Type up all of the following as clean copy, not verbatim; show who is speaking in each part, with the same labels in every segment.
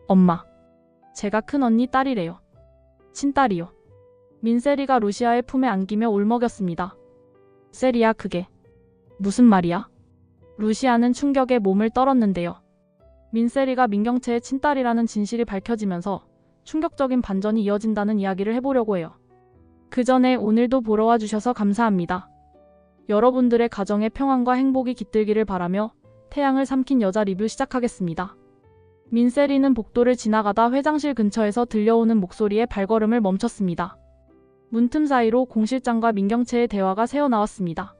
Speaker 1: 엄마, 제가 큰언니 딸이래요. 친딸이요. 민세리가 루시아의 품에 안기며 울먹였습니다. 세리야, 그게 무슨 말이야? 루시아는 충격에 몸을 떨었는데요. 민세리가 민경채의 친딸이라는 진실이 밝혀지면서 충격적인 반전이 이어진다는 이야기를 해보려고 해요. 그 전에 오늘도 보러 와주셔서 감사합니다. 여러분들의 가정의 평안과 행복이 깃들기를 바라며 태양을 삼킨 여자 리뷰 시작하겠습니다. 민세리는 복도를 지나가다 회장실 근처에서 들려오는 목소리에 발걸음을 멈췄습니다. 문틈 사이로 공 실장과 민경채의 대화가 새어나왔습니다.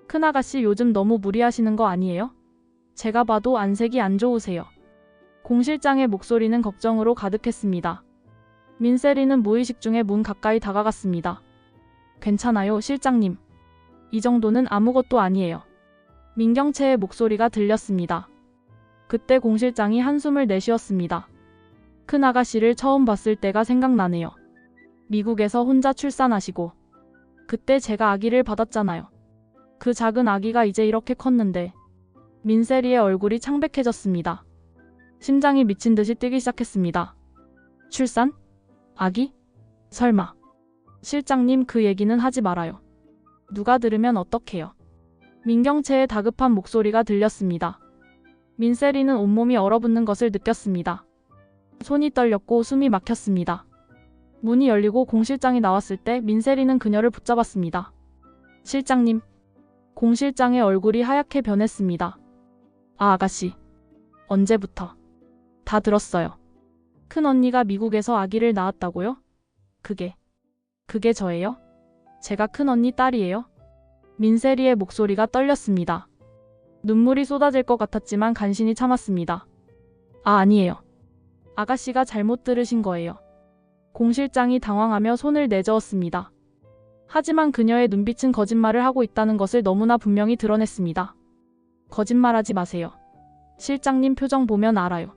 Speaker 1: 큰아가씨, 요즘 너무 무리하시는 거 아니에요? 제가 봐도 안색이 안 좋으세요. 공 실장의 목소리는 걱정으로 가득했습니다. 민세리는 무의식 중에 문 가까이 다가갔습니다. 괜찮아요, 실장님. 이 정도는 아무것도 아니에요. 민경채의 목소리가 들렸습니다. 그때 공 실장이 한숨을 내쉬었습니다. 큰아가씨를 처음 봤을 때가 생각나네요. 미국에서 혼자 출산하시고 그때 제가 아기를 받았잖아요. 그 작은 아기가 이제 이렇게 컸는데. 민세리의 얼굴이 창백해졌습니다. 심장이 미친 듯이 뛰기 시작했습니다. 출산? 아기? 설마. 실장님, 그 얘기는 하지 말아요. 누가 들으면 어떡해요. 민경채의 다급한 목소리가 들렸습니다. 민세리는 온몸이 얼어붙는 것을 느꼈습니다. 손이 떨렸고 숨이 막혔습니다. 문이 열리고 공 실장이 나왔을 때 민세리는 그녀를 붙잡았습니다. 실장님. 공 실장의 얼굴이 하얗게 변했습니다. 아, 아가씨. 언제부터? 다 들었어요. 큰언니가 미국에서 아기를 낳았다고요? 그게 저예요? 제가 큰언니 딸이에요? 민세리의 목소리가 떨렸습니다. 눈물이 쏟아질 것 같았지만 간신히 참았습니다. 아, 아니에요. 아가씨가 잘못 들으신 거예요. 공 실장이 당황하며 손을 내저었습니다. 하지만 그녀의 눈빛은 거짓말을 하고 있다는 것을 너무나 분명히 드러냈습니다. 거짓말하지 마세요. 실장님 표정 보면 알아요.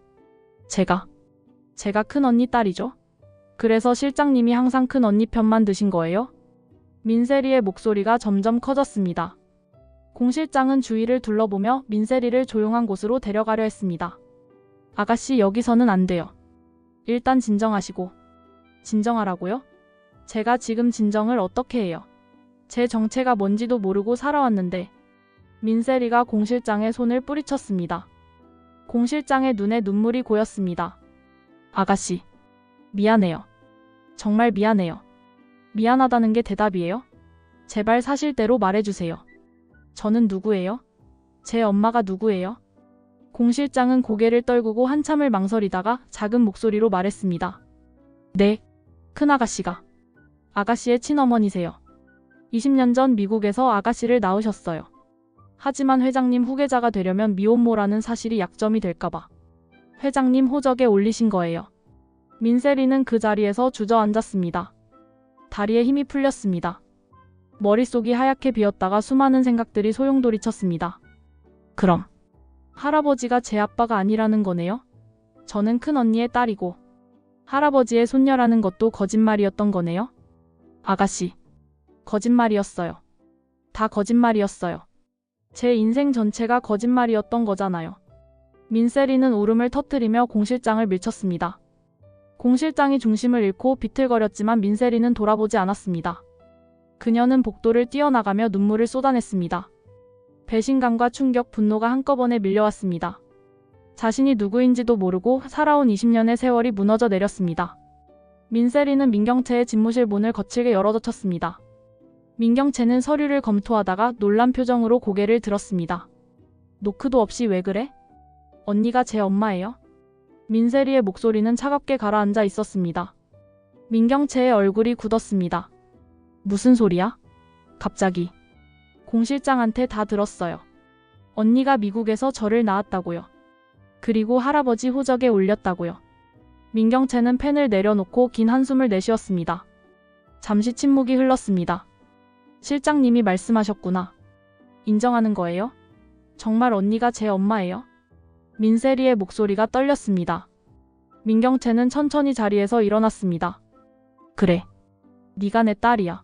Speaker 1: 제가 큰언니 딸이죠? 그래서 실장님이 항상 큰언니 편만 드신 거예요? 민세리의 목소리가 점점 커졌습니다. 공 실장은 주위를 둘러보며 민세리를 조용한 곳으로 데려가려 했습니다. 아가씨, 여기서는 안 돼요. 일단 진정하시고. 진정하라고요? 제가 지금 진정을 어떻게 해요? 제 정체가 뭔지도 모르고 살아왔는데. 민세리가 공 실장의 손을 뿌리쳤습니다. 공 실장의 눈에 눈물이 고였습니다. 아가씨, 미안해요. 정말 미안해요. 미안하다는 게 대답이에요? 제발 사실대로 말해주세요. 저는 누구예요? 제 엄마가 누구예요? 공 실장은 고개를 떨구고 한참을 망설이다가 작은 목소리로 말했습니다. 네, 큰아가씨가. 아가씨의 친어머니세요. 20년 전 미국에서 아가씨를 낳으셨어요. 하지만 회장님 후계자가 되려면 미혼모라는 사실이 약점이 될까봐 회장님 호적에 올리신 거예요. 민세리는 그 자리에서 주저앉았습니다. 다리에 힘이 풀렸습니다. 머릿속이 하얗게 비었다가 수많은 생각들이 소용돌이쳤습니다. 그럼 할아버지가 제 아빠가 아니라는 거네요? 저는 큰언니의 딸이고 할아버지의 손녀라는 것도 거짓말이었던 거네요? 아가씨, 거짓말이었어요. 다 거짓말이었어요. 제 인생 전체가 거짓말이었던 거잖아요. 민세리는 울음을 터뜨리며 공 실장을 밀쳤습니다. 공 실장이 중심을 잃고 비틀거렸지만 민세리는 돌아보지 않았습니다. 그녀는 복도를 뛰어나가며 눈물을 쏟아냈습니다. 배신감과 충격, 분노가 한꺼번에 밀려왔습니다. 자신이 누구인지도 모르고 살아온 20년의 세월이 무너져 내렸습니다. 민세리는 민경채의 집무실 문을 거칠게 열어젖혔습니다. 민경채는 서류를 검토하다가 놀란 표정으로 고개를 들었습니다. 노크도 없이 왜 그래? 언니가 제 엄마예요? 민세리의 목소리는 차갑게 가라앉아 있었습니다. 민경채의 얼굴이 굳었습니다. 무슨 소리야? 갑자기. 공 실장한테 다 들었어요. 언니가 미국에서 저를 낳았다고요. 그리고 할아버지 호적에 올렸다고요. 민경채는 펜을 내려놓고 긴 한숨을 내쉬었습니다. 잠시 침묵이 흘렀습니다. 실장님이 말씀하셨구나. 인정하는 거예요? 정말 언니가 제 엄마예요? 민세리의 목소리가 떨렸습니다. 민경채는 천천히 자리에서 일어났습니다. 그래. 네가 내 딸이야.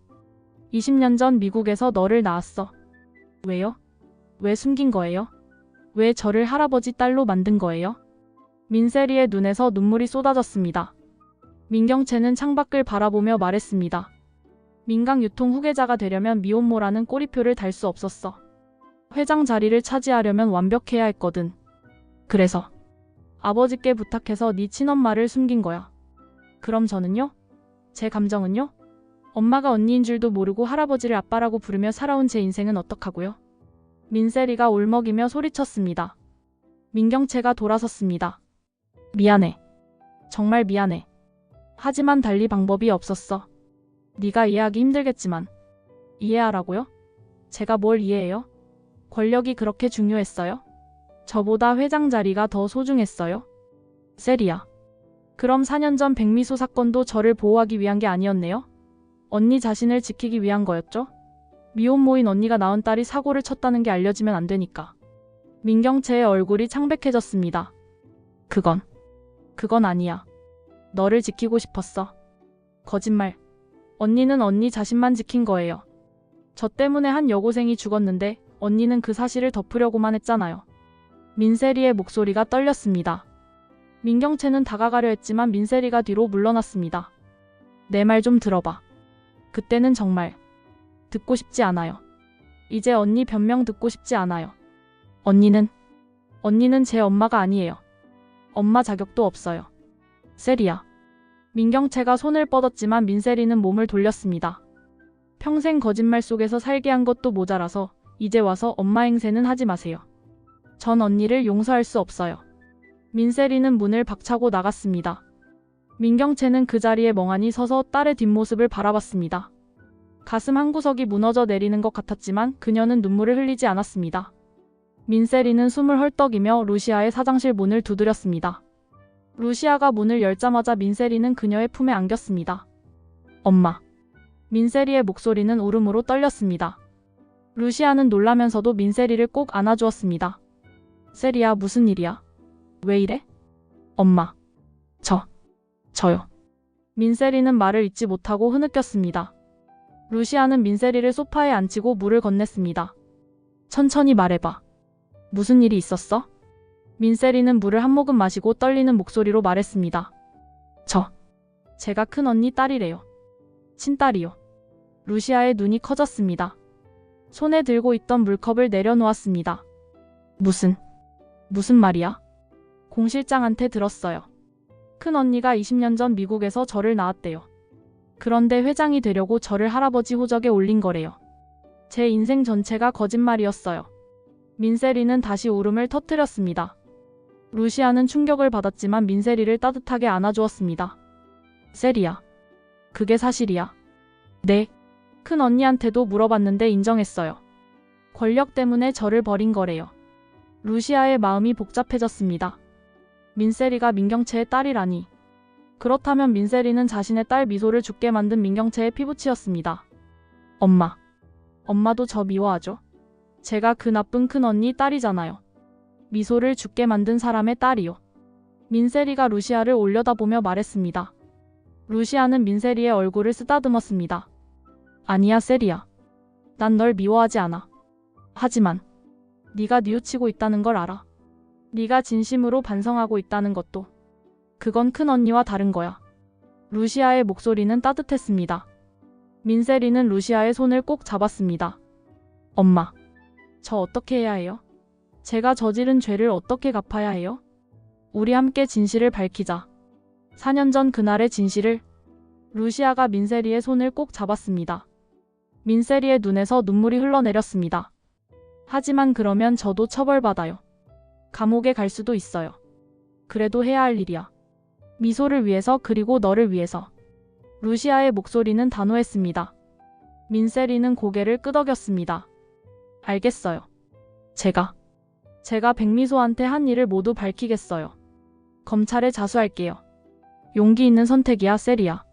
Speaker 1: 20년 전 미국에서 너를 낳았어. 왜요? 왜 숨긴 거예요? 왜 저를 할아버지 딸로 만든 거예요? 민세리의 눈에서 눈물이 쏟아졌습니다. 민경채는 창밖을 바라보며 말했습니다. 민강 유통 후계자가 되려면 미혼모라는 꼬리표를 달 수 없었어. 회장 자리를 차지하려면 완벽해야 했거든. 그래서 아버지께 부탁해서 네 친엄마를 숨긴 거야. 그럼 저는요? 제 감정은요? 엄마가 언니인 줄도 모르고 할아버지를 아빠라고 부르며 살아온 제 인생은 어떡하고요? 민세리가 울먹이며 소리쳤습니다. 민경채가 돌아섰습니다. 미안해. 정말 미안해. 하지만 달리 방법이 없었어. 네가 이해하기 힘들겠지만. 이해하라고요? 제가 뭘 이해해요? 권력이 그렇게 중요했어요? 저보다 회장 자리가 더 소중했어요? 세리야. 그럼 4년 전 백미소 사건도 저를 보호하기 위한 게 아니었네요? 언니 자신을 지키기 위한 거였죠? 미혼모인 언니가 낳은 딸이 사고를 쳤다는 게 알려지면 안 되니까. 민경채의 얼굴이 창백해졌습니다. 그건 아니야. 너를 지키고 싶었어. 거짓말. 언니는 언니 자신만 지킨 거예요. 저 때문에 한 여고생이 죽었는데 언니는 그 사실을 덮으려고만 했잖아요. 민세리의 목소리가 떨렸습니다. 민경채는 다가가려 했지만 민세리가 뒤로 물러났습니다. 내 말 좀 들어봐. 그때는 정말 듣고 싶지 않아요. 이제 언니 변명 듣고 싶지 않아요. 언니는 제 엄마가 아니에요. 엄마 자격도 없어요. 세리야. 민경채가 손을 뻗었지만 민세리는 몸을 돌렸습니다. 평생 거짓말 속에서 살게 한 것도 모자라서 이제 와서 엄마 행세는 하지 마세요. 전 언니를 용서할 수 없어요. 민세리는 문을 박차고 나갔습니다. 민경채는 그 자리에 멍하니 서서 딸의 뒷모습을 바라봤습니다. 가슴 한구석이 무너져 내리는 것 같았지만 그녀는 눈물을 흘리지 않았습니다. 민세리는 숨을 헐떡이며 루시아의 사장실 문을 두드렸습니다. 루시아가 문을 열자마자 민세리는 그녀의 품에 안겼습니다. 엄마. 민세리의 목소리는 울음으로 떨렸습니다. 루시아는 놀라면서도 민세리를 꼭 안아주었습니다. 세리야, 무슨 일이야? 왜 이래? 엄마. 저요. 민세리는 말을 잇지 못하고 흐느꼈습니다. 루시아는 민세리를 소파에 앉히고 물을 건넸습니다. 천천히 말해봐. 무슨 일이 있었어? 민세리는 물을 한 모금 마시고 떨리는 목소리로 말했습니다. 제가 큰 언니 딸이래요. 친딸이요. 루시아의 눈이 커졌습니다. 손에 들고 있던 물컵을 내려놓았습니다. 무슨 말이야? 공 실장한테 들었어요. 큰 언니가 20년 전 미국에서 저를 낳았대요. 그런데 회장이 되려고 저를 할아버지 호적에 올린 거래요. 제 인생 전체가 거짓말이었어요. 민세리는 다시 울음을 터뜨렸습니다. 루시아는 충격을 받았지만 민세리를 따뜻하게 안아주었습니다. 세리야. 그게 사실이야. 네. 큰 언니한테도 물어봤는데 인정했어요. 권력 때문에 저를 버린 거래요. 루시아의 마음이 복잡해졌습니다. 민세리가 민경채의 딸이라니. 그렇다면 민세리는 자신의 딸 미소를 죽게 만든 민경채의 피부치였습니다. 엄마도 저 미워하죠? 제가 그 나쁜 큰 언니 딸이잖아요. 미소를 죽게 만든 사람의 딸이요. 민세리가 루시아를 올려다보며 말했습니다. 루시아는 민세리의 얼굴을 쓰다듬었습니다. 아니야, 세리야. 난 널 미워하지 않아. 하지만 네가 뉘우치고 있다는 걸 알아. 네가 진심으로 반성하고 있다는 것도. 그건 큰 언니와 다른 거야. 루시아의 목소리는 따뜻했습니다. 민세리는 루시아의 손을 꼭 잡았습니다. 엄마, 저 어떻게 해야 해요? 제가 저지른 죄를 어떻게 갚아야 해요? 우리 함께 진실을 밝히자. 4년 전 그날의 진실을. 루시아가 민세리의 손을 꼭 잡았습니다. 민세리의 눈에서 눈물이 흘러내렸습니다. 하지만 그러면 저도 처벌받아요. 감옥에 갈 수도 있어요. 그래도 해야 할 일이야. 미소를 위해서, 그리고 너를 위해서. 루시아의 목소리는 단호했습니다. 민세리는 고개를 끄덕였습니다. 알겠어요. 제가 백미소한테 한 일을 모두 밝히겠어요. 검찰에 자수할게요. 용기 있는 선택이야, 세리야.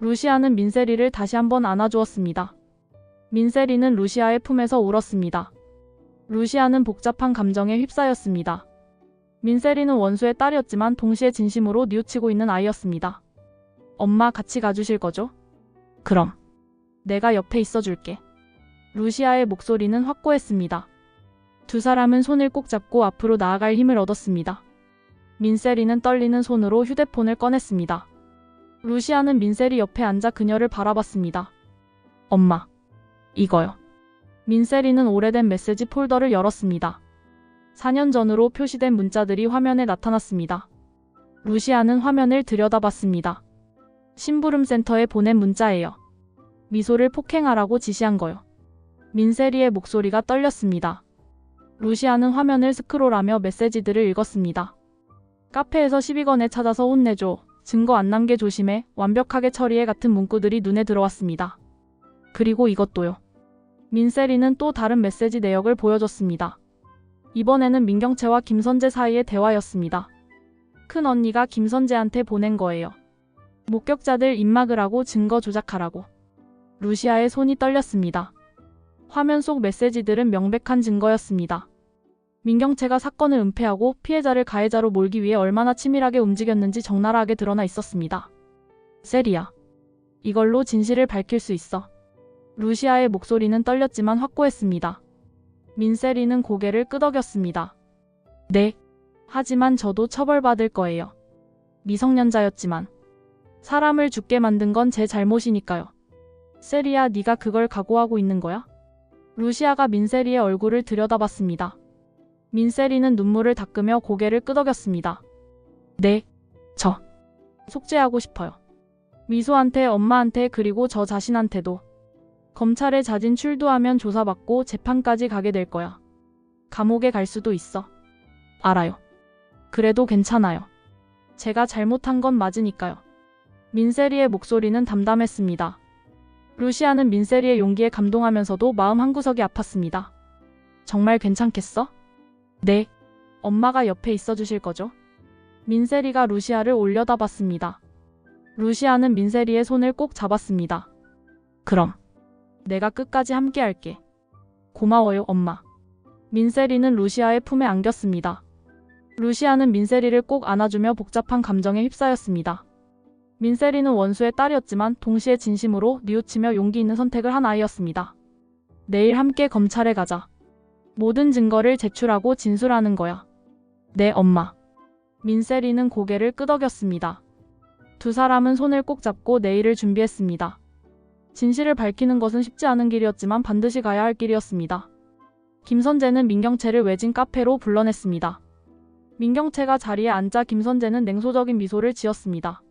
Speaker 1: 루시아는 민세리를 다시 한번 안아주었습니다. 민세리는 루시아의 품에서 울었습니다. 루시아는 복잡한 감정에 휩싸였습니다. 민세리는 원수의 딸이었지만 동시에 진심으로 뉘우치고 있는 아이였습니다. 엄마, 같이 가주실 거죠? 그럼 내가 옆에 있어줄게. 루시아의 목소리는 확고했습니다. 두 사람은 손을 꼭 잡고 앞으로 나아갈 힘을 얻었습니다. 민세리는 떨리는 손으로 휴대폰을 꺼냈습니다. 루시아는 민세리 옆에 앉아 그녀를 바라봤습니다. 엄마, 이거요. 민세리는 오래된 메시지 폴더를 열었습니다. 4년 전으로 표시된 문자들이 화면에 나타났습니다. 루시아는 화면을 들여다봤습니다. 심부름센터에 보낸 문자예요. 미소를 폭행하라고 지시한 거요. 민세리의 목소리가 떨렸습니다. 루시아는 화면을 스크롤하며 메시지들을 읽었습니다. 카페에서 시비건에 찾아서 혼내줘. 증거 안 남게 조심해. 완벽하게 처리해 같은 문구들이 눈에 들어왔습니다. 그리고 이것도요. 민세리는 또 다른 메시지 내역을 보여줬습니다. 이번에는 민경채와 김선재 사이의 대화였습니다. 큰 언니가 김선재한테 보낸 거예요. 목격자들 입막으라고 증거 조작하라고. 루시아의 손이 떨렸습니다. 화면 속 메시지들은 명백한 증거였습니다. 민경채가 사건을 은폐하고 피해자를 가해자로 몰기 위해 얼마나 치밀하게 움직였는지 적나라하게 드러나 있었습니다. 세리야, 이걸로 진실을 밝힐 수 있어. 루시아의 목소리는 떨렸지만 확고했습니다. 민세리는 고개를 끄덕였습니다. 네, 하지만 저도 처벌받을 거예요. 미성년자였지만 사람을 죽게 만든 건 제 잘못이니까요. 세리야, 네가 그걸 각오하고 있는 거야? 루시아가 민세리의 얼굴을 들여다봤습니다. 민세리는 눈물을 닦으며 고개를 끄덕였습니다. 네, 저 속죄하고 싶어요. 미소한테, 엄마한테, 그리고 저 자신한테도. 검찰에 자진 출두하면 조사받고 재판까지 가게 될 거야. 감옥에 갈 수도 있어. 알아요. 그래도 괜찮아요. 제가 잘못한 건 맞으니까요. 민세리의 목소리는 담담했습니다. 루시아는 민세리의 용기에 감동하면서도 마음 한구석이 아팠습니다. 정말 괜찮겠어? 네. 엄마가 옆에 있어 주실 거죠? 민세리가 루시아를 올려다봤습니다. 루시아는 민세리의 손을 꼭 잡았습니다. 그럼 내가 끝까지 함께 할게. 고마워요, 엄마. 민세리는 루시아의 품에 안겼습니다. 루시아는 민세리를 꼭 안아주며 복잡한 감정에 휩싸였습니다. 민세리는 원수의 딸이었지만 동시에 진심으로 뉘우치며 용기 있는 선택을 한 아이였습니다. 내일 함께 검찰에 가자. 모든 증거를 제출하고 진술하는 거야. 네, 엄마. 민세리는 고개를 끄덕였습니다. 두 사람은 손을 꼭 잡고 내일을 준비했습니다. 진실을 밝히는 것은 쉽지 않은 길이었지만 반드시 가야 할 길이었습니다. 김선재는 민경채를 외진 카페로 불러냈습니다. 민경채가 자리에 앉자 김선재는 냉소적인 미소를 지었습니다.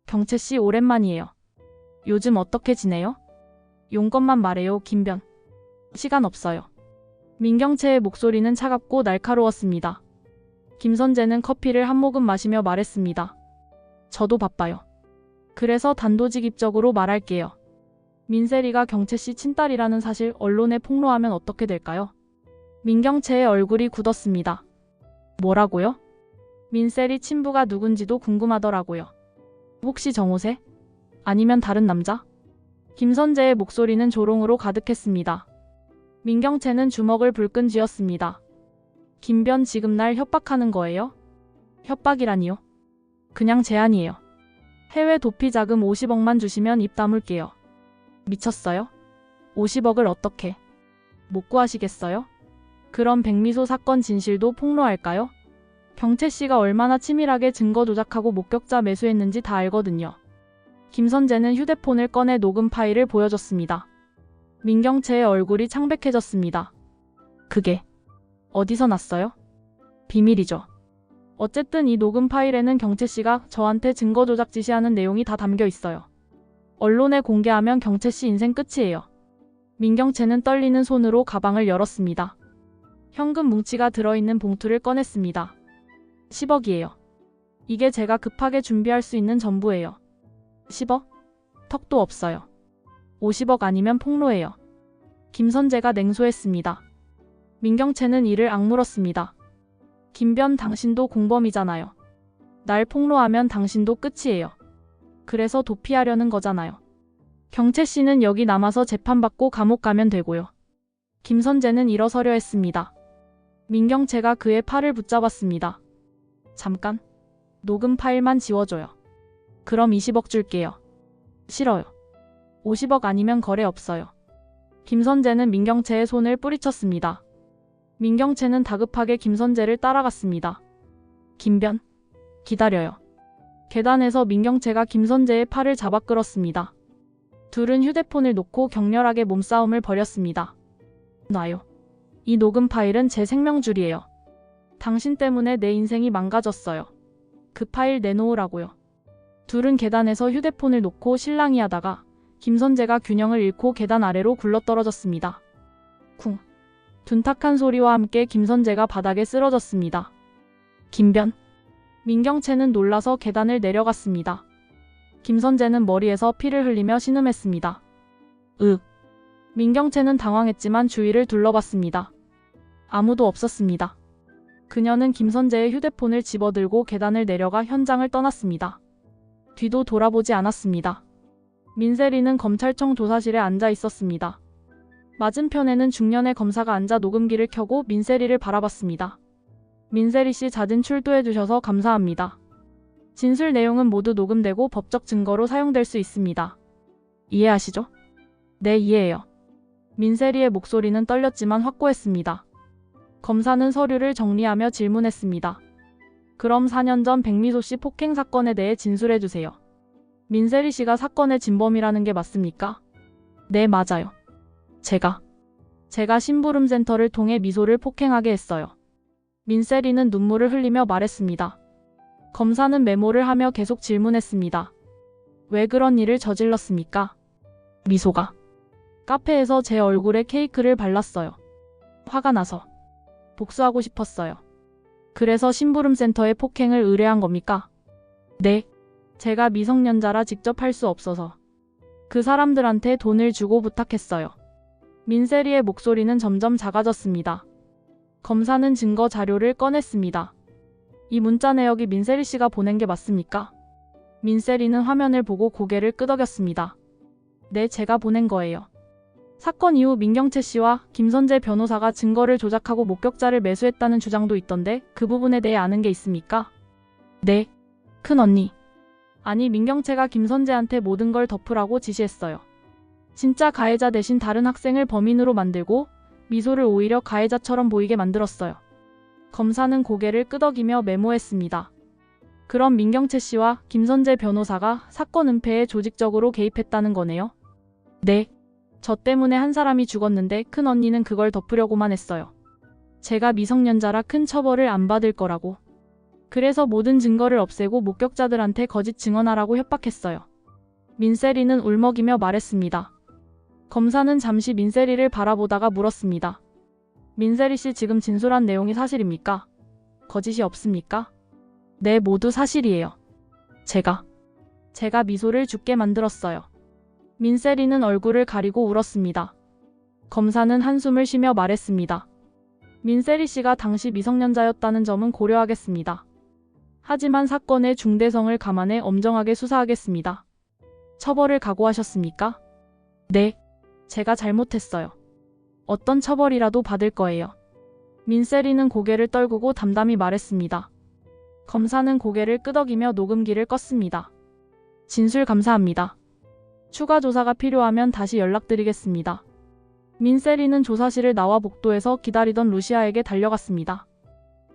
Speaker 1: 경채 씨, 오랜만이에요. 요즘 어떻게 지내요? 용건만 말해요, 김변. 시간 없어요. 민경채의 목소리는 차갑고 날카로웠습니다. 김선재는 커피를 한 모금 마시며 말했습니다. 저도 바빠요. 그래서 단도직입적으로 말할게요. 민세리가 경채 씨 친딸이라는 사실 언론에 폭로하면 어떻게 될까요? 민경채의 얼굴이 굳었습니다. 뭐라고요? 민세리 친부가 누군지도 궁금하더라고요. 혹시 정호세? 아니면 다른 남자? 김선재의 목소리는 조롱으로 가득했습니다. 민경채는 주먹을 불끈 쥐었습니다. 김변, 지금 날 협박하는 거예요? 협박이라니요? 그냥 제안이에요. 해외 도피 자금 50억만 주시면 입 다물게요. 미쳤어요? 50억을 어떻게? 못 구하시겠어요? 그럼 백미소 사건 진실도 폭로할까요? 경채 씨가 얼마나 치밀하게 증거 조작하고 목격자 매수했는지 다 알거든요. 김선재는 휴대폰을 꺼내 녹음 파일을 보여줬습니다. 민경채의 얼굴이 창백해졌습니다. 그게 어디서 났어요? 비밀이죠. 어쨌든 이 녹음 파일에는 경채 씨가 저한테 증거 조작 지시하는 내용이 다 담겨 있어요. 언론에 공개하면 경채 씨 인생 끝이에요. 민경채는 떨리는 손으로 가방을 열었습니다. 현금 뭉치가 들어있는 봉투를 꺼냈습니다. 10억이에요. 이게 제가 급하게 준비할 수 있는 전부예요. 10억? 턱도 없어요. 50억 아니면 폭로해요. 김선재가 냉소했습니다. 민경채는 이를 악물었습니다. 김변, 당신도 공범이잖아요. 날 폭로하면 당신도 끝이에요. 그래서 도피하려는 거잖아요. 경채 씨는 여기 남아서 재판받고 감옥 가면 되고요. 김선재는 일어서려 했습니다. 민경채가 그의 팔을 붙잡았습니다. 잠깐. 녹음 파일만 지워줘요. 그럼 20억 줄게요. 싫어요. 50억 아니면 거래 없어요. 김선재는 민경채의 손을 뿌리쳤습니다. 민경채는 다급하게 김선재를 따라갔습니다. 김변, 기다려요. 계단에서 민경채가 김선재의 팔을 잡아 끌었습니다. 둘은 휴대폰을 놓고 격렬하게 몸싸움을 벌였습니다. 놔요. 이 녹음 파일은 제 생명줄이에요. 당신 때문에 내 인생이 망가졌어요. 그 파일 내놓으라고요. 둘은 계단에서 휴대폰을 놓고 실랑이 하다가 김선재가 균형을 잃고 계단 아래로 굴러떨어졌습니다. 쿵. 둔탁한 소리와 함께 김선재가 바닥에 쓰러졌습니다. 김변. 민경채는 놀라서 계단을 내려갔습니다. 김선재는 머리에서 피를 흘리며 신음했습니다. 민경채는 당황했지만 주위를 둘러봤습니다. 아무도 없었습니다. 그녀는 김선재의 휴대폰을 집어들고 계단을 내려가 현장을 떠났습니다. 뒤도 돌아보지 않았습니다. 민세리는 검찰청 조사실에 앉아 있었습니다. 맞은편에는 중년의 검사가 앉아 녹음기를 켜고 민세리를 바라봤습니다. 민세리 씨 자진 출두해 주셔서 감사합니다. 진술 내용은 모두 녹음되고 법적 증거로 사용될 수 있습니다. 이해하시죠? 네, 이해해요. 민세리의 목소리는 떨렸지만 확고했습니다. 검사는 서류를 정리하며 질문했습니다. 그럼 4년 전 백미소 씨 폭행 사건에 대해 진술해 주세요. 민세리 씨가 사건의 진범이라는 게 맞습니까? 네, 맞아요. 제가 심부름센터를 통해 미소를 폭행하게 했어요. 민세리는 눈물을 흘리며 말했습니다. 검사는 메모를 하며 계속 질문했습니다. 왜 그런 일을 저질렀습니까? 미소가 카페에서 제 얼굴에 케이크를 발랐어요. 화가 나서 복수하고 싶었어요. 그래서 심부름센터에 폭행을 의뢰한 겁니까? 네. 제가 미성년자라 직접 할 수 없어서 그 사람들한테 돈을 주고 부탁했어요. 민세리의 목소리는 점점 작아졌습니다. 검사는 증거 자료를 꺼냈습니다. 이 문자 내역이 민세리 씨가 보낸 게 맞습니까? 민세리는 화면을 보고 고개를 끄덕였습니다. 네, 제가 보낸 거예요. 사건 이후 민경채 씨와 김선재 변호사가 증거를 조작하고 목격자를 매수했다는 주장도 있던데 그 부분에 대해 아는 게 있습니까? 네, 큰언니. 아니, 민경채가 김선재한테 모든 걸 덮으라고 지시했어요. 진짜 가해자 대신 다른 학생을 범인으로 만들고 미소를 오히려 가해자처럼 보이게 만들었어요. 검사는 고개를 끄덕이며 메모했습니다. 그럼 민경채 씨와 김선재 변호사가 사건 은폐에 조직적으로 개입했다는 거네요? 네. 저 때문에 한 사람이 죽었는데 큰언니는 그걸 덮으려고만 했어요. 제가 미성년자라 큰 처벌을 안 받을 거라고. 그래서 모든 증거를 없애고 목격자들한테 거짓 증언하라고 협박했어요. 민세리는 울먹이며 말했습니다. 검사는 잠시 민세리를 바라보다가 물었습니다. 민세리 씨 지금 진술한 내용이 사실입니까? 거짓이 없습니까? 네, 모두 사실이에요. 제가 미소를 죽게 만들었어요. 민세리는 얼굴을 가리고 울었습니다. 검사는 한숨을 쉬며 말했습니다. 민세리 씨가 당시 미성년자였다는 점은 고려하겠습니다. 하지만 사건의 중대성을 감안해 엄정하게 수사하겠습니다. 처벌을 각오하셨습니까? 네, 제가 잘못했어요. 어떤 처벌이라도 받을 거예요. 민세리는 고개를 떨구고 담담히 말했습니다. 검사는 고개를 끄덕이며 녹음기를 껐습니다. 진술 감사합니다. 추가 조사가 필요하면 다시 연락드리겠습니다. 민세리는 조사실을 나와 복도에서 기다리던 루시아에게 달려갔습니다.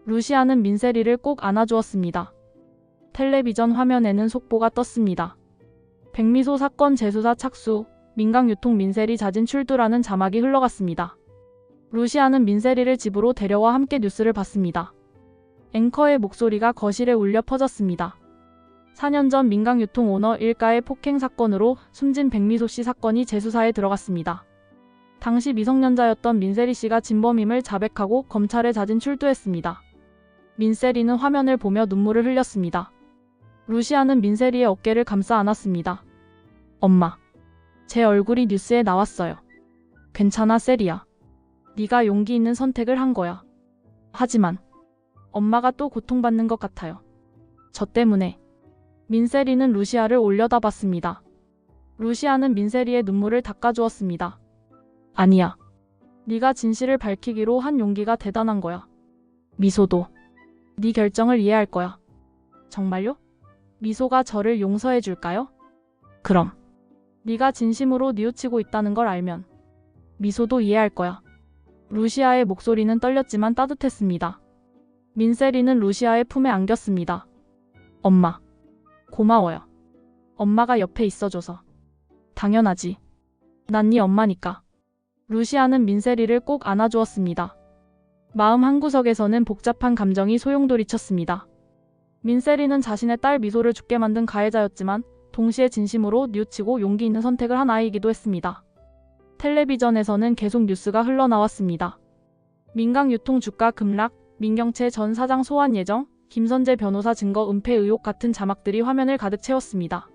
Speaker 1: 루시아는 민세리를 꼭 안아주었습니다. 텔레비전 화면에는 속보가 떴습니다. 백미소 사건 재수사 착수, 민강유통 민세리 자진 출두라는 자막이 흘러갔습니다. 루시아는 민세리를 집으로 데려와 함께 뉴스를 봤습니다. 앵커의 목소리가 거실에 울려 퍼졌습니다. 4년 전 민강유통 오너 일가의 폭행 사건으로 숨진 백미소 씨 사건이 재수사에 들어갔습니다. 당시 미성년자였던 민세리 씨가 진범임을 자백하고 검찰에 자진 출두했습니다. 민세리는 화면을 보며 눈물을 흘렸습니다. 루시아는 민세리의 어깨를 감싸 안았습니다. 엄마, 제 얼굴이 뉴스에 나왔어요. 괜찮아, 세리야. 네가 용기 있는 선택을 한 거야. 하지만 엄마가 또 고통받는 것 같아요. 저 때문에. 민세리는 루시아를 올려다봤습니다. 루시아는 민세리의 눈물을 닦아주었습니다. 아니야. 네가 진실을 밝히기로 한 용기가 대단한 거야. 미소도 네 결정을 이해할 거야. 정말요? 미소가 저를 용서해 줄까요? 그럼. 네가 진심으로 뉘우치고 있다는 걸 알면 미소도 이해할 거야. 루시아의 목소리는 떨렸지만 따뜻했습니다. 민세리는 루시아의 품에 안겼습니다. 엄마, 고마워요. 엄마가 옆에 있어줘서. 당연하지. 난 네 엄마니까. 루시아는 민세리를 꼭 안아주었습니다. 마음 한구석에서는 복잡한 감정이 소용돌이쳤습니다. 민세리는 자신의 딸 미소를 죽게 만든 가해자였지만 동시에 진심으로 뉘우치고 용기 있는 선택을 한 아이이기도 했습니다. 텔레비전에서는 계속 뉴스가 흘러나왔습니다. 민강 유통 주가 급락, 민경채 전 사장 소환 예정, 김선재 변호사 증거 은폐 의혹 같은 자막들이 화면을 가득 채웠습니다.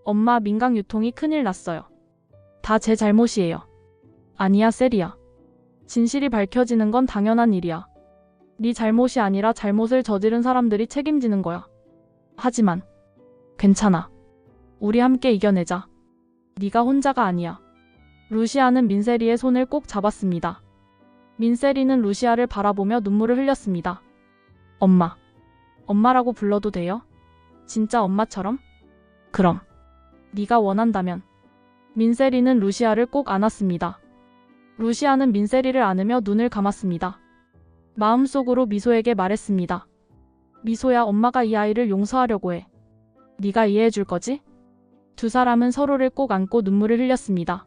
Speaker 1: 엄마, 민강 유통이 큰일 났어요. 다 제 잘못이에요. 아니야, 세리야. 진실이 밝혀지는 건 당연한 일이야. 네 잘못이 아니라 잘못을 저지른 사람들이 책임지는 거야. 하지만 괜찮아. 우리 함께 이겨내자. 네가 혼자가 아니야. 루시아는 민세리의 손을 꼭 잡았습니다. 민세리는 루시아를 바라보며 눈물을 흘렸습니다. 엄마. 엄마라고 불러도 돼요? 진짜 엄마처럼? 그럼. 네가 원한다면. 민세리는 루시아를 꼭 안았습니다. 루시아는 민세리를 안으며 눈을 감았습니다. 마음속으로 미소에게 말했습니다. 미소야, 엄마가 이 아이를 용서하려고 해. 네가 이해해 줄 거지? 두 사람은 서로를 꼭 안고 눈물을 흘렸습니다.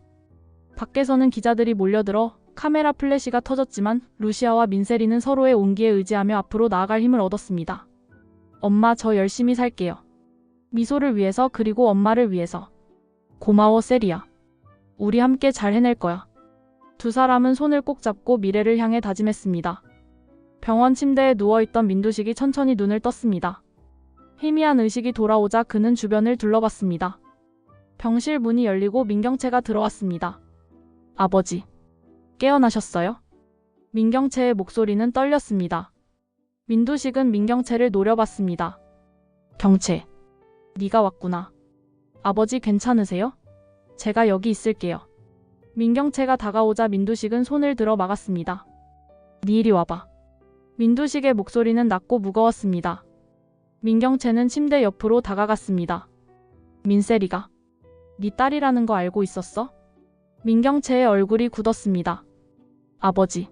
Speaker 1: 밖에서는 기자들이 몰려들어 카메라 플래시가 터졌지만 루시아와 민세리는 서로의 온기에 의지하며 앞으로 나아갈 힘을 얻었습니다. 엄마, 저 열심히 살게요. 미소를 위해서, 그리고 엄마를 위해서. 고마워, 세리야. 우리 함께 잘 해낼 거야. 두 사람은 손을 꼭 잡고 미래를 향해 다짐했습니다. 병원 침대에 누워있던 민두식이 천천히 눈을 떴습니다. 희미한 의식이 돌아오자 그는 주변을 둘러봤습니다. 병실 문이 열리고 민경채가 들어왔습니다. 아버지, 깨어나셨어요? 민경채의 목소리는 떨렸습니다. 민두식은 민경채를 노려봤습니다. 경채, 네가 왔구나. 아버지 괜찮으세요? 제가 여기 있을게요. 민경채가 다가오자 민두식은 손을 들어 막았습니다. 네 이리 와봐. 민두식의 목소리는 낮고 무거웠습니다. 민경채는 침대 옆으로 다가갔습니다. 민세리가 네 딸이라는 거 알고 있었어? 민경채의 얼굴이 굳었습니다. 아버지,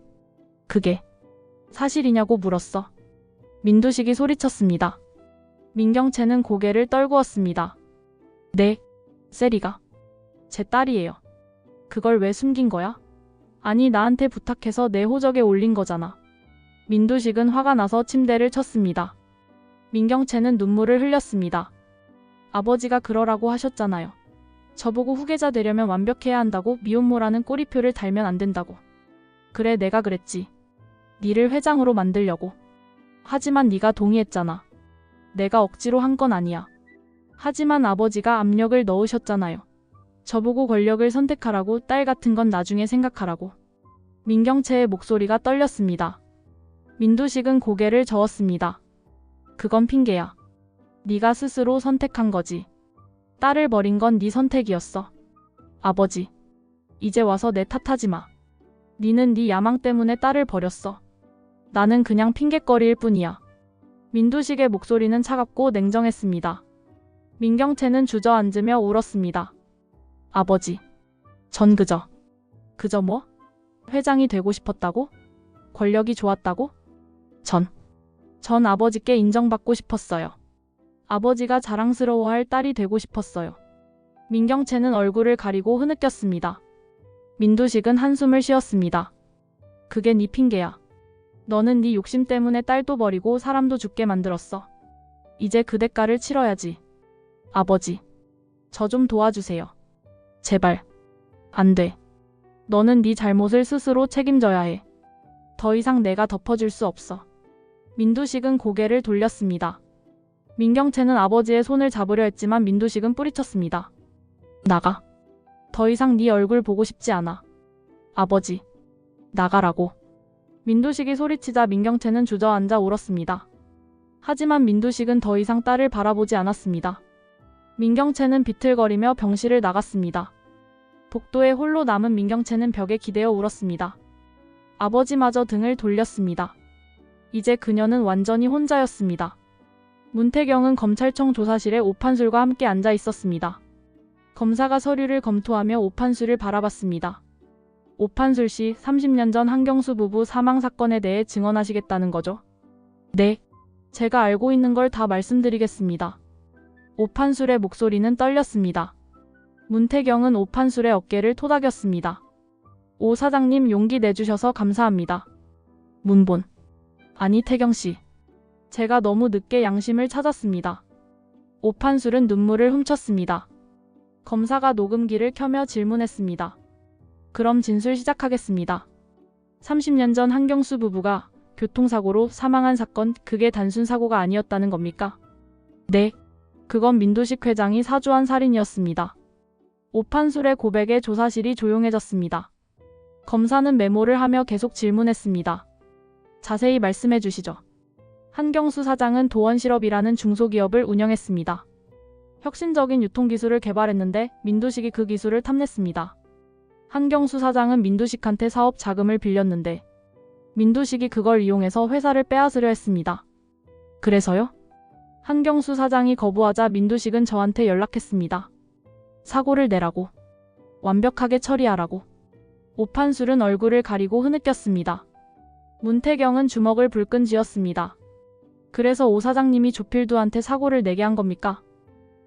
Speaker 1: 그게 사실이냐고 물었어. 민두식이 소리쳤습니다. 민경채는 고개를 떨구었습니다. 네, 세리가 제 딸이에요. 그걸 왜 숨긴 거야? 아니, 나한테 부탁해서 내 호적에 올린 거잖아. 민두식은 화가 나서 침대를 쳤습니다. 민경채는 눈물을 흘렸습니다. 아버지가 그러라고 하셨잖아요. 저보고 후계자 되려면 완벽해야 한다고, 미혼모라는 꼬리표를 달면 안 된다고. 그래, 내가 그랬지. 니를 회장으로 만들려고. 하지만 네가 동의했잖아. 내가 억지로 한 건 아니야. 하지만 아버지가 압력을 넣으셨잖아요. 저보고 권력을 선택하라고, 딸 같은 건 나중에 생각하라고. 민경채의 목소리가 떨렸습니다. 민두식은 고개를 저었습니다. 그건 핑계야. 네가 스스로 선택한 거지. 딸을 버린 건 네 선택이었어. 아버지, 이제 와서 내 탓하지 마. 니는 네 야망 때문에 딸을 버렸어. 나는 그냥 핑계거리일 뿐이야. 민두식의 목소리는 차갑고 냉정했습니다. 민경채는 주저앉으며 울었습니다. 아버지, 전 그저 뭐? 회장이 되고 싶었다고? 권력이 좋았다고? 전 아버지께 인정받고 싶었어요. 아버지가 자랑스러워할 딸이 되고 싶었어요. 민경채는 얼굴을 가리고 흐느꼈습니다. 민두식은 한숨을 쉬었습니다. 그게 네 핑계야. 너는 네 욕심 때문에 딸도 버리고 사람도 죽게 만들었어. 이제 그 대가를 치러야지. 아버지, 저 좀 도와주세요. 제발. 안 돼. 너는 네 잘못을 스스로 책임져야 해. 더 이상 내가 덮어줄 수 없어. 민두식은 고개를 돌렸습니다. 민경채는 아버지의 손을 잡으려 했지만 민두식은 뿌리쳤습니다. 나가. 더 이상 네 얼굴 보고 싶지 않아. 아버지, 나가라고. 민두식이 소리치자 민경채는 주저앉아 울었습니다. 하지만 민두식은 더 이상 딸을 바라보지 않았습니다. 민경채는 비틀거리며 병실을 나갔습니다. 복도에 홀로 남은 민경채는 벽에 기대어 울었습니다. 아버지마저 등을 돌렸습니다. 이제 그녀는 완전히 혼자였습니다. 문태경은 검찰청 조사실에 오판술과 함께 앉아 있었습니다. 검사가 서류를 검토하며 오판술을 바라봤습니다. 오판술 씨, 30년 전 한경수 부부 사망 사건에 대해 증언하시겠다는 거죠? 네. 제가 알고 있는 걸 다 말씀드리겠습니다. 오판술의 목소리는 떨렸습니다. 문태경은 오판술의 어깨를 토닥였습니다. 오 사장님 용기 내주셔서 감사합니다. 문본. 아니 태경씨. 제가 너무 늦게 양심을 찾았습니다. 오판술은 눈물을 훔쳤습니다. 검사가 녹음기를 켜며 질문했습니다. 그럼 진술 시작하겠습니다. 30년 전 한경수 부부가 교통사고로 사망한 사건, 그게 단순 사고가 아니었다는 겁니까? 네. 그건 민두식 회장이 사주한 살인이었습니다. 오판술의 고백에 조사실이 조용해졌습니다. 검사는 메모를 하며 계속 질문했습니다. 자세히 말씀해 주시죠. 한경수 사장은 도원실업이라는 중소기업을 운영했습니다. 혁신적인 유통기술을 개발했는데 민두식이 그 기술을 탐냈습니다. 한경수 사장은 민두식한테 사업 자금을 빌렸는데 민두식이 그걸 이용해서 회사를 빼앗으려 했습니다. 그래서요? 한경수 사장이 거부하자 민두식은 저한테 연락했습니다. 사고를 내라고. 완벽하게 처리하라고. 오판술은 얼굴을 가리고 흐느꼈습니다. 문태경은 주먹을 불끈 쥐었습니다. 그래서 오 사장님이 조필두한테 사고를 내게 한 겁니까?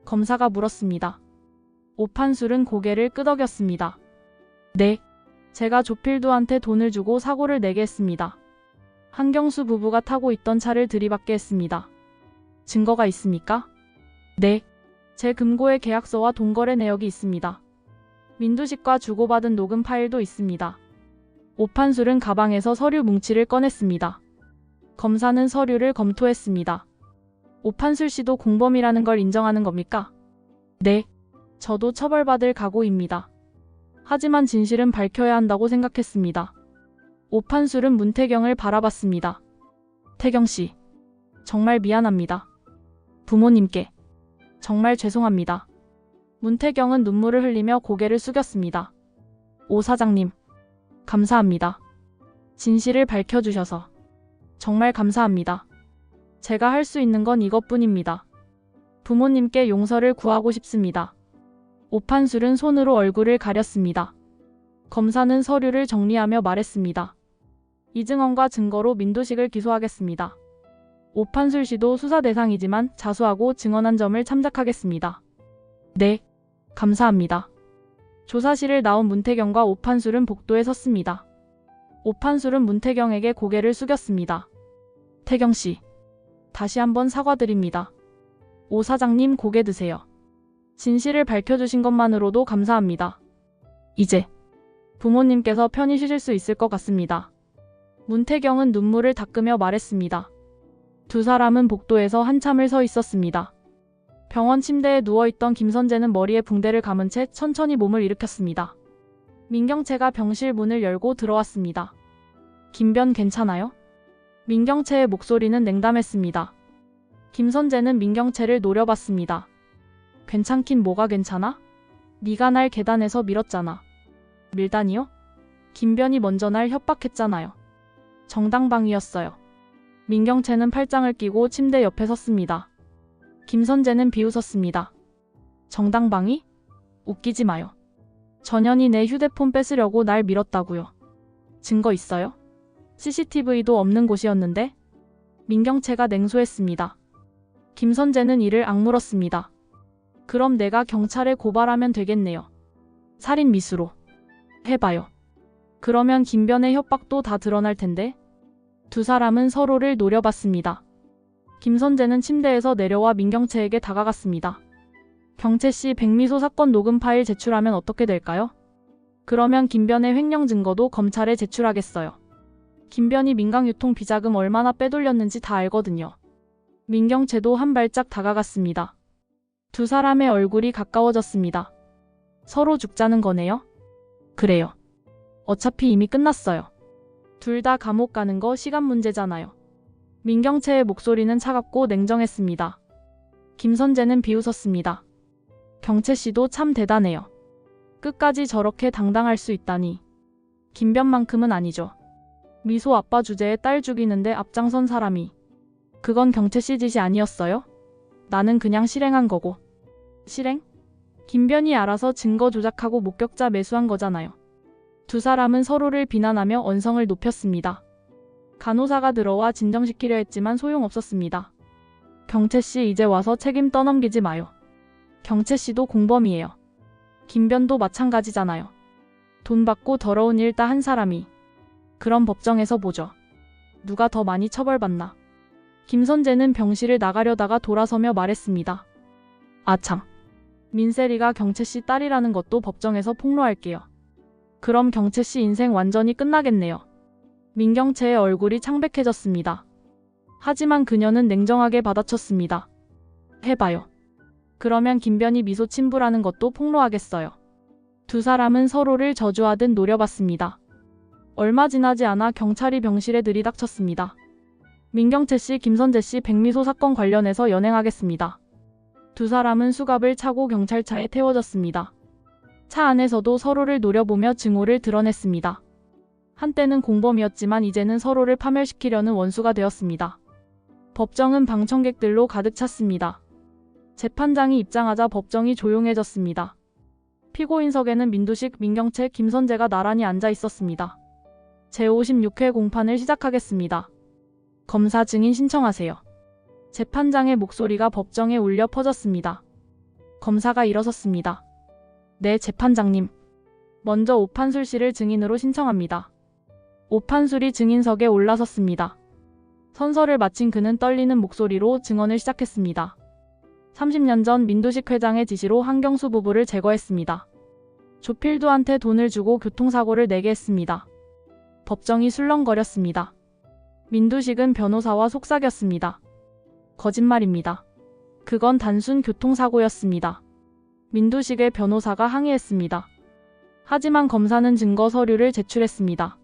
Speaker 1: 검사가 물었습니다. 오판술은 고개를 끄덕였습니다. 네. 제가 조필두한테 돈을 주고 사고를 내게 했습니다. 한경수 부부가 타고 있던 차를 들이받게 했습니다. 증거가 있습니까? 네. 제 금고에 계약서와 동거래 내역이 있습니다. 민두식과 주고받은 녹음 파일도 있습니다. 오판술은 가방에서 서류 뭉치를 꺼냈습니다. 검사는 서류를 검토했습니다. 오판술 씨도 공범이라는 걸 인정하는 겁니까? 네. 저도 처벌받을 각오입니다. 하지만 진실은 밝혀야 한다고 생각했습니다. 오판술은 문태경을 바라봤습니다. 태경씨. 정말 미안합니다. 부모님께. 정말 죄송합니다. 문태경은 눈물을 흘리며 고개를 숙였습니다. 오 사장님. 감사합니다. 진실을 밝혀주셔서. 정말 감사합니다. 제가 할 수 있는 건 이것뿐입니다. 부모님께 용서를 구하고 싶습니다. 오판술은 손으로 얼굴을 가렸습니다. 검사는 서류를 정리하며 말했습니다. 이 증언과 증거로 민두식을 기소하겠습니다. 오판술 씨도 수사 대상이지만 자수하고 증언한 점을 참작하겠습니다. 네. 감사합니다. 조사실을 나온 문태경과 오판술은 복도에 섰습니다. 오판술은 문태경에게 고개를 숙였습니다. 태경씨. 다시 한번 사과드립니다. 오 사장님 고개 드세요. 진실을 밝혀주신 것만으로도 감사합니다. 이제 부모님께서 편히 쉬실 수 있을 것 같습니다. 문태경은 눈물을 닦으며 말했습니다. 두 사람은 복도에서 한참을 서 있었습니다. 병원 침대에 누워있던 김선재는 머리에 붕대를 감은 채 천천히 몸을 일으켰습니다. 민경채가 병실 문을 열고 들어왔습니다. 김변 괜찮아요? 민경채의 목소리는 냉담했습니다. 김선재는 민경채를 노려봤습니다. 괜찮긴 뭐가 괜찮아? 네가 날 계단에서 밀었잖아. 밀다니요? 김변이 먼저 날 협박했잖아요. 정당방위였어요. 민경채는 팔짱을 끼고 침대 옆에 섰습니다. 김선재는 비웃었습니다. 정당방위? 웃기지 마요. 전현이 내 휴대폰 뺏으려고 날 밀었다고요. 증거 있어요? CCTV도 없는 곳이었는데? 민경채가 냉소했습니다. 김선재는 이를 악물었습니다. 그럼 내가 경찰에 고발하면 되겠네요. 살인 미수로. 해봐요. 그러면 김변의 협박도 다 드러날 텐데? 두 사람은 서로를 노려봤습니다. 김선재는 침대에서 내려와 민경채에게 다가갔습니다. 경채씨 백미소 사건 녹음 파일 제출하면 어떻게 될까요? 그러면 김변의 횡령 증거도 검찰에 제출하겠어요. 김변이 민강유통 비자금 얼마나 빼돌렸는지 다 알거든요. 민경채도 한 발짝 다가갔습니다. 두 사람의 얼굴이 가까워졌습니다. 서로 죽자는 거네요? 그래요. 어차피 이미 끝났어요. 둘 다 감옥 가는 거 시간 문제잖아요. 민경채의 목소리는 차갑고 냉정했습니다. 김선재는 비웃었습니다. 경채씨도 참 대단해요. 끝까지 저렇게 당당할 수 있다니. 김변만큼은 아니죠. 미소 아빠 주제에 딸 죽이는데 앞장선 사람이. 그건 경채씨 짓이 아니었어요? 나는 그냥 실행한 거고. 실행? 김변이 알아서 증거 조작하고 목격자 매수한 거잖아요. 두 사람은 서로를 비난하며 언성을 높였습니다. 간호사가 들어와 진정시키려 했지만 소용없었습니다. 경채씨 이제 와서 책임 떠넘기지 마요. 경채씨도 공범이에요. 김변도 마찬가지잖아요. 돈 받고 더러운 일 다 한 사람이. 그럼 법정에서 보죠. 누가 더 많이 처벌받나. 김선재는 병실을 나가려다가 돌아서며 말했습니다. 아참. 민세리가 경채씨 딸이라는 것도 법정에서 폭로할게요. 그럼 경채씨 인생 완전히 끝나겠네요. 민경채의 얼굴이 창백해졌습니다. 하지만 그녀는 냉정하게 받아쳤습니다. 해봐요. 그러면 김변이 미소 친부라는 것도 폭로하겠어요. 두 사람은 서로를 저주하듯 노려봤습니다. 얼마 지나지 않아 경찰이 병실에 들이닥쳤습니다. 민경채씨, 김선재씨 백미소 사건 관련해서 연행하겠습니다. 두 사람은 수갑을 차고 경찰차에 태워졌습니다. 차 안에서도 서로를 노려보며 증오를 드러냈습니다. 한때는 공범이었지만 이제는 서로를 파멸시키려는 원수가 되었습니다. 법정은 방청객들로 가득 찼습니다. 재판장이 입장하자 법정이 조용해졌습니다. 피고인석에는 민두식, 민경채, 김선재가 나란히 앉아 있었습니다. 제56회 공판을 시작하겠습니다. 검사 증인 신청하세요. 재판장의 목소리가 법정에 울려 퍼졌습니다. 검사가 일어섰습니다. 네, 재판장님. 먼저 오판술 씨를 증인으로 신청합니다. 오판술이 증인석에 올라섰습니다. 선서를 마친 그는 떨리는 목소리로 증언을 시작했습니다. 30년 전 민두식 회장의 지시로 한경수 부부를 제거했습니다. 조필두한테 돈을 주고 교통사고를 내게 했습니다. 법정이 술렁거렸습니다. 민두식은 변호사와 속삭였습니다. 거짓말입니다. 그건 단순 교통사고였습니다. 민두식의 변호사가 항의했습니다. 하지만 검사는 증거 서류를 제출했습니다.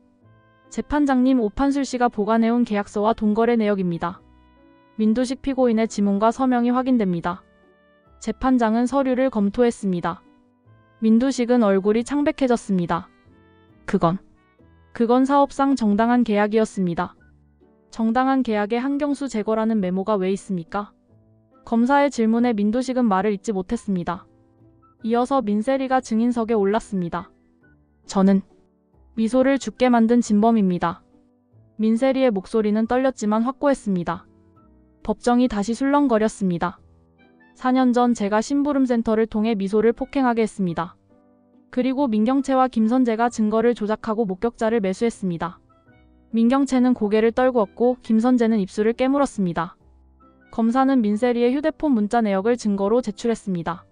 Speaker 1: 재판장님, 오판술 씨가 보관해온 계약서와 돈거래 내역입니다. 민두식 피고인의 지문과 서명이 확인됩니다. 재판장은 서류를 검토했습니다. 민두식은 얼굴이 창백해졌습니다. 그건 사업상 정당한 계약이었습니다. 정당한 계약에 한경수 제거라는 메모가 왜 있습니까? 검사의 질문에 민두식은 말을 잇지 못했습니다. 이어서 민세리가 증인석에 올랐습니다. 저는 미소를 죽게 만든 진범입니다. 민세리의 목소리는 떨렸지만 확고했습니다. 법정이 다시 술렁거렸습니다. 4년 전 제가 심부름센터를 통해 미소를 폭행하게 했습니다. 그리고 민경채와 김선재가 증거를 조작하고 목격자를 매수했습니다. 민경채는 고개를 떨구었고 김선재는 입술을 깨물었습니다. 검사는 민세리의 휴대폰 문자 내역을 증거로 제출했습니다.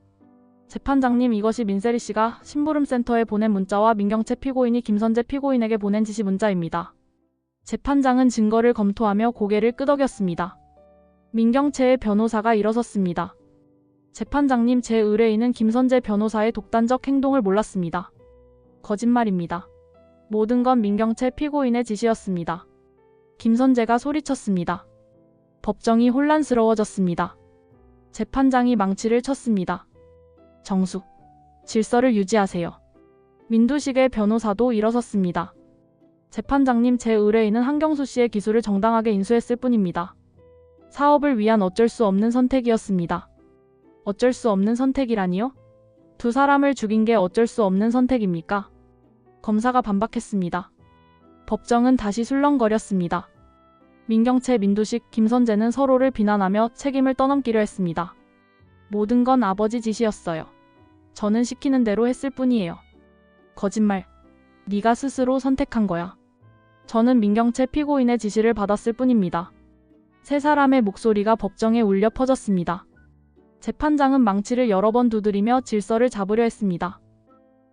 Speaker 1: 재판장님, 이것이 민세리 씨가 심부름센터에 보낸 문자와 민경채 피고인이 김선재 피고인에게 보낸 지시 문자입니다. 재판장은 증거를 검토하며 고개를 끄덕였습니다. 민경채의 변호사가 일어섰습니다. 재판장님, 제 의뢰인은 김선재 변호사의 독단적 행동을 몰랐습니다. 거짓말입니다. 모든 건 민경채 피고인의 지시였습니다. 김선재가 소리쳤습니다. 법정이 혼란스러워졌습니다. 재판장이 망치를 쳤습니다. 정숙, 질서를 유지하세요. 민두식의 변호사도 일어섰습니다. 재판장님, 제 의뢰인은 한경수 씨의 기술을 정당하게 인수했을 뿐입니다. 사업을 위한 어쩔 수 없는 선택이었습니다. 어쩔 수 없는 선택이라니요? 두 사람을 죽인 게 어쩔 수 없는 선택입니까? 검사가 반박했습니다. 법정은 다시 술렁거렸습니다. 민경채, 민두식, 김선재는 서로를 비난하며 책임을 떠넘기려 했습니다. 모든 건 아버지 지시였어요. 저는 시키는 대로 했을 뿐이에요. 거짓말. 네가 스스로 선택한 거야. 저는 민경채 피고인의 지시를 받았을 뿐입니다. 세 사람의 목소리가 법정에 울려 퍼졌습니다. 재판장은 망치를 여러 번 두드리며 질서를 잡으려 했습니다.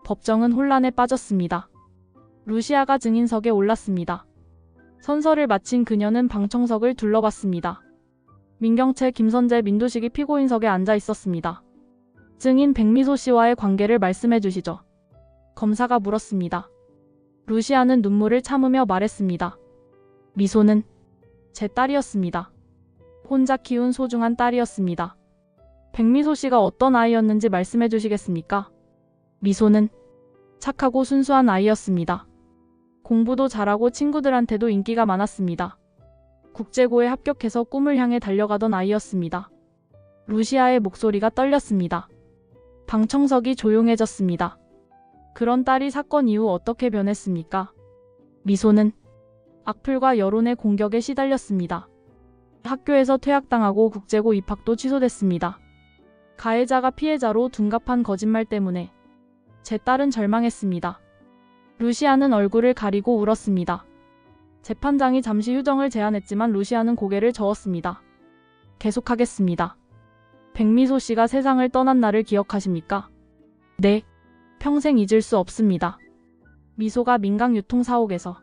Speaker 1: 법정은 혼란에 빠졌습니다. 루시아가 증인석에 올랐습니다. 선서를 마친 그녀는 방청석을 둘러봤습니다. 민경채, 김선재, 민두식이 피고인석에 앉아 있었습니다. 증인 백미소 씨와의 관계를 말씀해 주시죠. 검사가 물었습니다. 루시아는 눈물을 참으며 말했습니다. 미소는 제 딸이었습니다. 혼자 키운 소중한 딸이었습니다. 백미소 씨가 어떤 아이였는지 말씀해 주시겠습니까? 미소는 착하고 순수한 아이였습니다. 공부도 잘하고 친구들한테도 인기가 많았습니다. 국제고에 합격해서 꿈을 향해 달려가던 아이였습니다. 루시아의 목소리가 떨렸습니다. 방청석이 조용해졌습니다. 그런 딸이 사건 이후 어떻게 변했습니까? 미소는 악플과 여론의 공격에 시달렸습니다. 학교에서 퇴학당하고 국제고 입학도 취소됐습니다. 가해자가 피해자로 둔갑한 거짓말 때문에 제 딸은 절망했습니다. 루시아는 얼굴을 가리고 울었습니다. 재판장이 잠시 휴정을 제안했지만 루시아는 고개를 저었습니다. 계속하겠습니다. 백미소 씨가 세상을 떠난 날을 기억하십니까? 네. 평생 잊을 수 없습니다. 미소가 민강유통사옥에서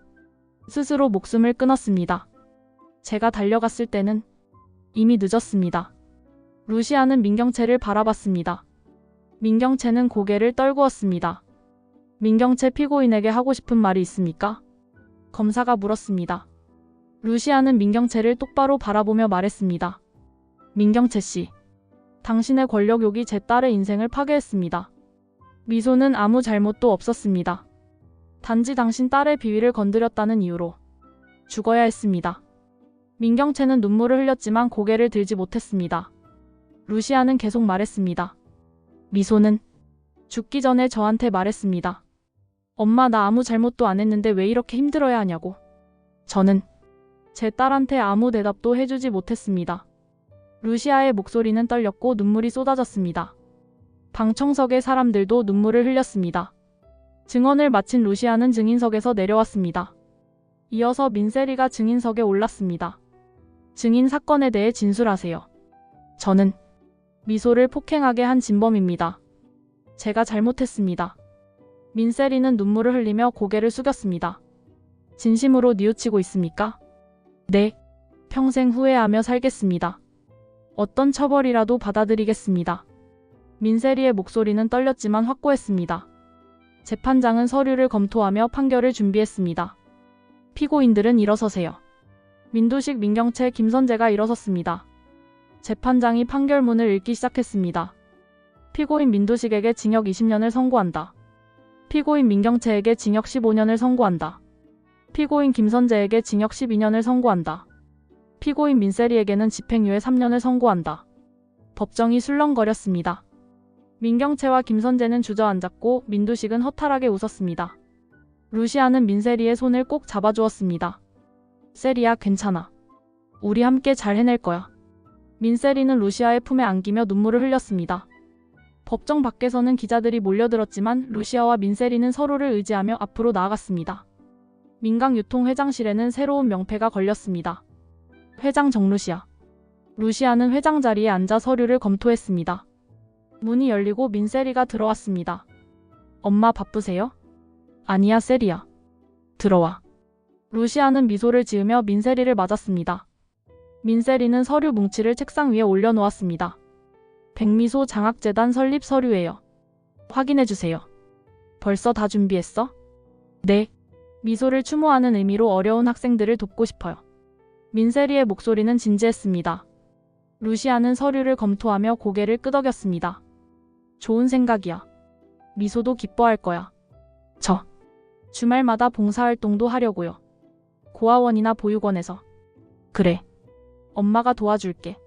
Speaker 1: 스스로 목숨을 끊었습니다. 제가 달려갔을 때는 이미 늦었습니다. 루시아는 민경채를 바라봤습니다. 민경채는 고개를 떨구었습니다. 민경채 피고인에게 하고 싶은 말이 있습니까? 검사가 물었습니다. 루시아는 민경채를 똑바로 바라보며 말했습니다. 민경채 씨, 당신의 권력욕이 제 딸의 인생을 파괴했습니다. 미소는 아무 잘못도 없었습니다. 단지 당신 딸의 비위를 건드렸다는 이유로 죽어야 했습니다. 민경채는 눈물을 흘렸지만 고개를 들지 못했습니다. 루시아는 계속 말했습니다. 미소는 죽기 전에 저한테 말했습니다. 엄마, 나 아무 잘못도 안 했는데 왜 이렇게 힘들어야 하냐고. 저는 제 딸한테 아무 대답도 해주지 못했습니다. 루시아의 목소리는 떨렸고 눈물이 쏟아졌습니다. 방청석의 사람들도 눈물을 흘렸습니다. 증언을 마친 루시아는 증인석에서 내려왔습니다. 이어서 민세리가 증인석에 올랐습니다. 증인, 사건에 대해 진술하세요. 저는 미소를 폭행하게 한 진범입니다. 제가 잘못했습니다. 민세리는 눈물을 흘리며 고개를 숙였습니다. 진심으로 뉘우치고 있습니까? 네. 평생 후회하며 살겠습니다. 어떤 처벌이라도 받아들이겠습니다. 민세리의 목소리는 떨렸지만 확고했습니다. 재판장은 서류를 검토하며 판결을 준비했습니다. 피고인들은 일어서세요. 민두식, 민경채, 김선재가 일어섰습니다. 재판장이 판결문을 읽기 시작했습니다. 피고인 민두식에게 징역 20년을 선고한다. 피고인 민경채에게 징역 15년을 선고한다. 피고인 김선재에게 징역 12년을 선고한다. 피고인 민세리에게는 집행유예 3년을 선고한다. 법정이 술렁거렸습니다. 민경채와 김선재는 주저앉았고 민두식은 허탈하게 웃었습니다. 루시아는 민세리의 손을 꼭 잡아주었습니다. 세리야, 괜찮아. 우리 함께 잘 해낼 거야. 민세리는 루시아의 품에 안기며 눈물을 흘렸습니다. 법정 밖에서는 기자들이 몰려들었지만 루시아와 민세리는 서로를 의지하며 앞으로 나아갔습니다. 민강유통 회장실에는 새로운 명패가 걸렸습니다. 회장 정루시아. 루시아는 회장 자리에 앉아 서류를 검토했습니다. 문이 열리고 민세리가 들어왔습니다. 엄마, 바쁘세요? 아니야, 세리야. 들어와. 루시아는 미소를 지으며 민세리를 맞았습니다. 민세리는 서류 뭉치를 책상 위에 올려놓았습니다. 백미소 장학재단 설립 서류예요. 확인해주세요. 벌써 다 준비했어? 네. 미소를 추모하는 의미로 어려운 학생들을 돕고 싶어요. 민세리의 목소리는 진지했습니다. 루시아는 서류를 검토하며 고개를 끄덕였습니다. 좋은 생각이야. 미소도 기뻐할 거야. 저 주말마다 봉사활동도 하려고요. 고아원이나 보육원에서. 그래. 엄마가 도와줄게.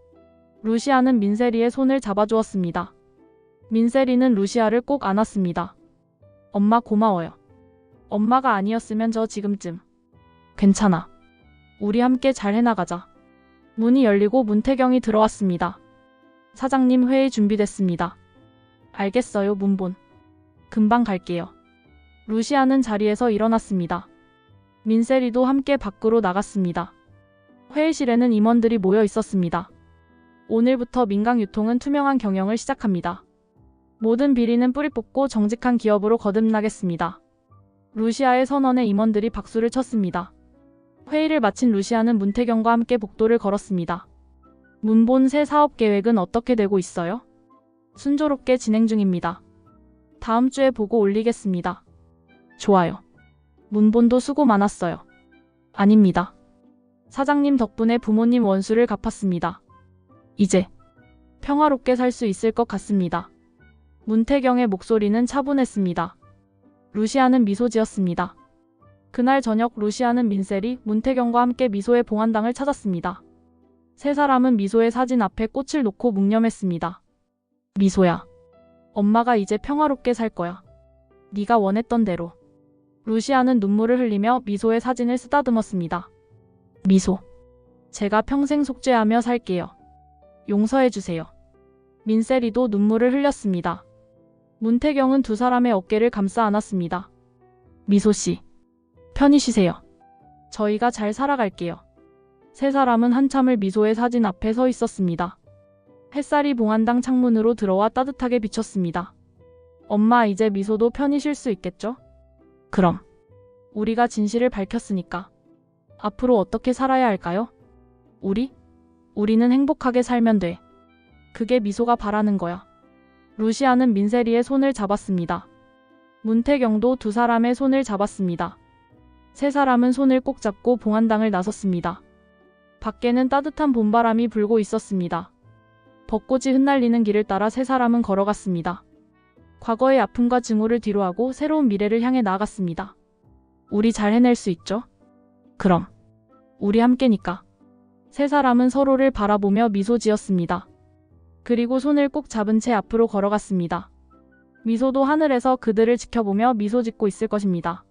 Speaker 1: 루시아는 민세리의 손을 잡아주었습니다. 민세리는 루시아를 꼭 안았습니다. 엄마, 고마워요. 엄마가 아니었으면 저 지금쯤. 괜찮아. 우리 함께 잘 해나가자. 문이 열리고 문태경이 들어왔습니다. 사장님, 회의 준비됐습니다. 알겠어요, 문본. 금방 갈게요. 루시아는 자리에서 일어났습니다. 민세리도 함께 밖으로 나갔습니다. 회의실에는 임원들이 모여 있었습니다. 오늘부터 민강유통은 투명한 경영을 시작합니다. 모든 비리는 뿌리 뽑고 정직한 기업으로 거듭나겠습니다. 루시아의 선언에 임원들이 박수를 쳤습니다. 회의를 마친 루시아는 문태경과 함께 복도를 걸었습니다. 문본 새 사업 계획은 어떻게 되고 있어요? 순조롭게 진행 중입니다. 다음 주에 보고 올리겠습니다. 좋아요. 문본도 수고 많았어요. 아닙니다. 사장님 덕분에 부모님 원수를 갚았습니다. 이제 평화롭게 살 수 있을 것 같습니다. 문태경의 목소리는 차분했습니다. 루시아는 미소 지었습니다. 그날 저녁 루시아는 민세리, 문태경과 함께 미소의 봉안당을 찾았습니다. 세 사람은 미소의 사진 앞에 꽃을 놓고 묵념했습니다. 미소야. 엄마가 이제 평화롭게 살 거야. 네가 원했던 대로. 루시아는 눈물을 흘리며 미소의 사진을 쓰다듬었습니다. 미소. 제가 평생 속죄하며 살게요. 용서해주세요. 민세리도 눈물을 흘렸습니다. 문태경은 두 사람의 어깨를 감싸 안았습니다. 미소씨, 편히 쉬세요. 저희가 잘 살아갈게요. 세 사람은 한참을 미소의 사진 앞에 서 있었습니다. 햇살이 봉안당 창문으로 들어와 따뜻하게 비쳤습니다. 엄마, 이제 미소도 편히 쉴 수 있겠죠? 그럼. 우리가 진실을 밝혔으니까. 앞으로 어떻게 살아야 할까요? 우리는 행복하게 살면 돼. 그게 미소가 바라는 거야. 루시아는 민세리의 손을 잡았습니다. 문태경도 두 사람의 손을 잡았습니다. 세 사람은 손을 꼭 잡고 봉안당을 나섰습니다. 밖에는 따뜻한 봄바람이 불고 있었습니다. 벚꽃이 흩날리는 길을 따라 세 사람은 걸어갔습니다. 과거의 아픔과 증오를 뒤로하고 새로운 미래를 향해 나아갔습니다. 우리 잘 해낼 수 있죠? 그럼. 우리 함께니까. 세 사람은 서로를 바라보며 미소 지었습니다. 그리고 손을 꼭 잡은 채 앞으로 걸어갔습니다. 미소도 하늘에서 그들을 지켜보며 미소 짓고 있을 것입니다.